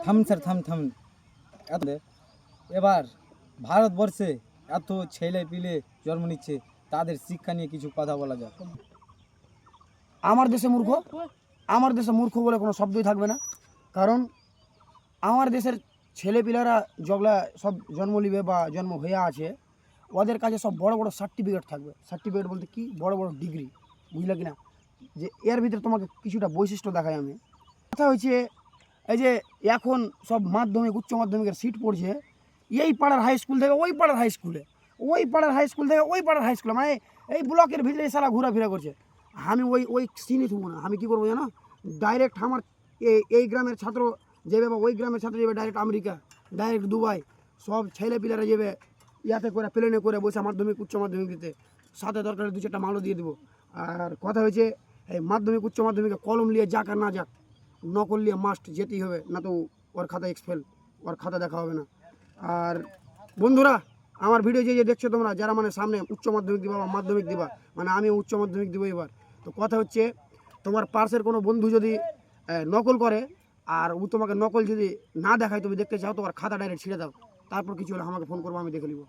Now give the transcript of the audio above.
থাম স্যার থাম এবার ভারতবর্ষে এত ছেলে পিলে জন্ম নিচ্ছে, তাদের শিক্ষা নিয়ে কিছু কথা বলা যাক। আমার দেশে মূর্খ বলে কোনো শব্দই থাকবে না। কারণ আমার দেশের ছেলেপিলেরা যেগুলা সব জন্ম নিবে বা জন্ম হয়ে আছে, ওদের কাছে সব বড় বড় সার্টিফিকেট থাকবে। সার্টিফিকেট বলতে কি, বড় বড় ডিগ্রি, বুঝলে কি না? যে এর ভিতরে তোমাকে কিছুটা বৈশিষ্ট্য দেখাই আমি। কথা হচ্ছে, এই যে এখন সব মাধ্যমিক উচ্চ মাধ্যমিকের সিট পড়ছে এই পাড়ার হাই স্কুল থেকে ওই পাড়ার হাই স্কুলে, ওই পাড়ার হাই স্কুল থেকে ওই পাড়ার হাই স্কুলে, মানে এই ব্লকের ভিতরে সারা ঘোরাফেরা করছে। আমি ওই সিনে থাকবো না। আমি কী করবো জানো? ডাইরেক্ট আমার এই গ্রামের ছাত্র যাবে বা ওই গ্রামের ছাত্র যাবে ডাইরেক্ট আমেরিকা, ডাইরেক্ট দুবাই, সব ছেলে পিলারা যাবে ইয়াতে করে, প্লেনে করে বসে মাধ্যমিক উচ্চ মাধ্যমিক দিতে, সাথে দরকার 2-4টা মালও দিয়ে দেবো। আর কথা হয়েছে, এই মাধ্যমিক উচ্চ মাধ্যমিকে কলম নিয়ে যাক আর না যাক, নকল নিয়ে মাস্ট যেতেই হবে, না তো ওর খাতা এক্সপেল, ওর খাতা দেখা হবে না। আর বন্ধুরা, আমার ভিডিও যে দেখছো তোমরা, যারা মানে সামনে উচ্চ মাধ্যমিক দিবা বা মাধ্যমিক দিবা, মানে আমি উচ্চ মাধ্যমিক দেবো এবার, তো কথা হচ্ছে, তোমার পার্সের কোনো বন্ধু যদি নকল করে আর ও তোমাকে নকল যদি না দেখায়, তুমি দেখতে চাও, তোমার খাতা ডাইরেক্ট ছিঁড়ে দাও, তারপর কিছু হলে আমাকে ফোন করবো, আমি দেখে নিব।